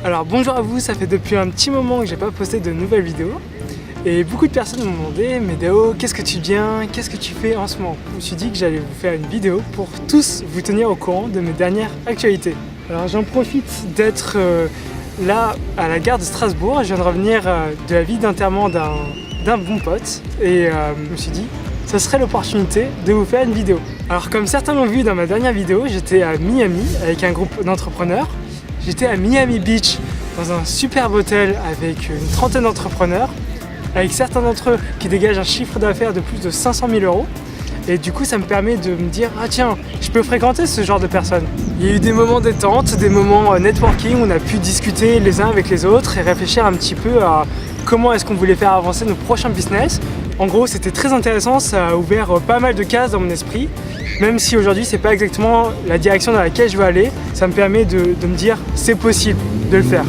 Alors bonjour à vous, ça fait depuis un petit moment que j'ai pas posté de nouvelles vidéos et beaucoup de personnes m'ont demandé « Medao, qu'est-ce que tu deviens? Qu'est-ce que tu fais en ce moment ?» Je me suis dit que j'allais vous faire une vidéo pour tous vous tenir au courant de mes dernières actualités. Alors j'en profite d'être là à la gare de Strasbourg. Je viens de revenir de la vie d'enterrement d'un bon pote et je me suis dit ça serait l'opportunité de vous faire une vidéo. Alors comme certains l'ont vu dans ma dernière vidéo, j'étais à Miami avec un groupe d'entrepreneurs. J'étais à Miami Beach dans un superbe hôtel avec une trentaine d'entrepreneurs, avec certains d'entre eux qui dégagent un chiffre d'affaires de plus de 500 000 euros. Et du coup ça me permet de me dire ah tiens, je peux fréquenter ce genre de personnes. Il y a eu des moments détente, des moments networking où on a pu discuter les uns avec les autres et réfléchir un petit peu à comment est-ce qu'on voulait faire avancer nos prochains business. En gros c'était très intéressant, ça a ouvert pas mal de cases dans mon esprit. Même si aujourd'hui c'est pas exactement la direction dans laquelle je veux aller, ça me permet de me dire c'est possible de le faire.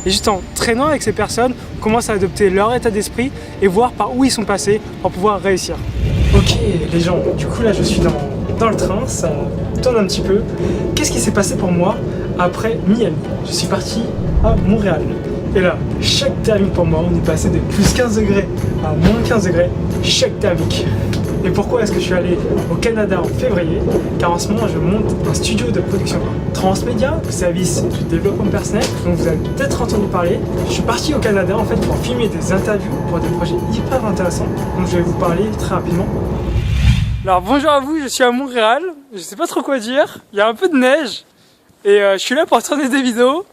Et juste en traînant avec ces personnes, on commence à adopter leur état d'esprit et voir par où ils sont passés pour pouvoir réussir. Ok les gens, du coup là je suis dans le train, ça tourne un petit peu. Qu'est-ce qui s'est passé pour moi après Miami? Je suis parti à Montréal. Et là, choc thermique pour moi, on est passé de plus 15 degrés à moins 15 degrés, choc thermique. Et pourquoi est-ce que je suis allé au Canada en février? Car en ce moment je monte un studio de production transmédia au service du développement personnel dont vous avez peut-être entendu parler. Je suis parti au Canada en fait pour filmer des interviews pour des projets hyper intéressants dont je vais vous parler très rapidement. Alors bonjour à vous, je suis à Montréal, je sais pas trop quoi dire, il y a un peu de neige et je suis là pour tourner des vidéos.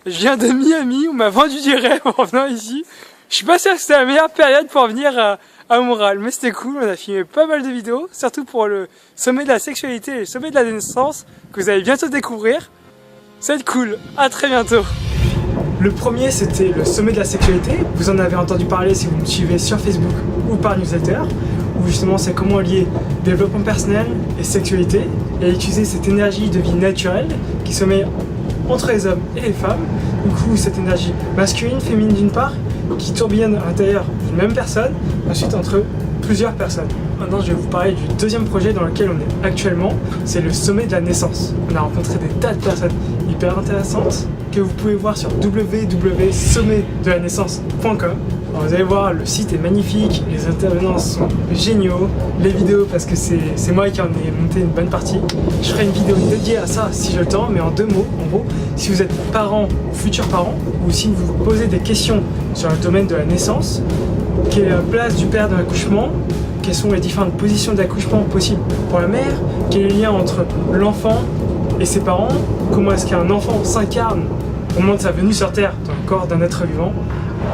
Je viens de Miami, on m'a vendu du rêve en venant ici. Je suis pas sûr que c'était la meilleure période pour venir à Montréal, mais c'était cool, on a filmé pas mal de vidéos, surtout pour le sommet de la sexualité et le sommet de la naissance que vous allez bientôt découvrir. Ça va être cool, à très bientôt. Le premier c'était le sommet de la sexualité, vous en avez entendu parler si vous me suivez sur Facebook ou par newsletter, où justement c'est comment lier développement personnel et sexualité et utiliser cette énergie de vie naturelle qui se met entre les hommes et les femmes. Du coup cette énergie masculine, féminine d'une part, qui tourbillonne à l'intérieur d'une même personne, ensuite entre plusieurs personnes. Maintenant je vais vous parler du deuxième projet dans lequel on est actuellement, c'est le sommet de la naissance. On a rencontré des tas de personnes hyper intéressantes que vous pouvez voir sur www.sommetdelaNaissance.com. Vous allez voir, le site est magnifique, les intervenants sont géniaux, les vidéos parce que c'est moi qui en ai monté une bonne partie. Je ferai une vidéo dédiée à ça si j'ai le temps, mais en 2 mots, en gros, si vous êtes parent ou futur parent, ou si vous vous posez des questions sur le domaine de la naissance, quelle est la place du père dans l'accouchement, quelles sont les différentes positions d'accouchement possibles pour la mère, quel est le lien entre l'enfant et ses parents, comment est-ce qu'un enfant s'incarne au moment de sa venue sur Terre dans le corps d'un être vivant.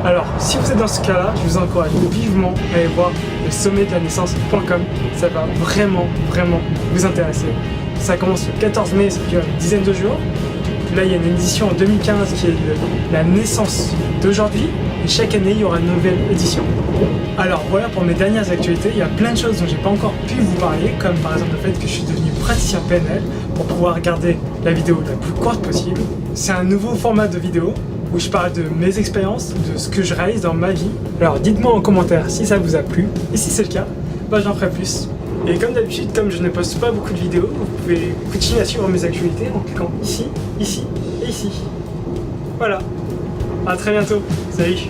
Alors, si vous êtes dans ce cas-là, je vous encourage vivement à aller voir le sommetdelaNaissance.com. Ça va vraiment vous intéresser. Ça commence le 14 mai, ça dure une dizaine de jours. Là, il y a une édition en 2015 qui est la naissance d'aujourd'hui. Et chaque année, il y aura une nouvelle édition. Alors voilà pour mes dernières actualités. Il y a plein de choses dont j'ai pas encore pu vous parler, comme par exemple le fait que je suis devenu praticien PNL pour pouvoir garder la vidéo la plus courte possible. C'est un nouveau format de vidéo où je parle de mes expériences, de ce que je réalise dans ma vie. Alors dites-moi en commentaire si ça vous a plu, et si c'est le cas, j'en ferai plus. Et comme d'habitude, comme je ne poste pas beaucoup de vidéos, vous pouvez continuer à suivre mes actualités en cliquant ici, ici et ici. Voilà, à très bientôt, salut.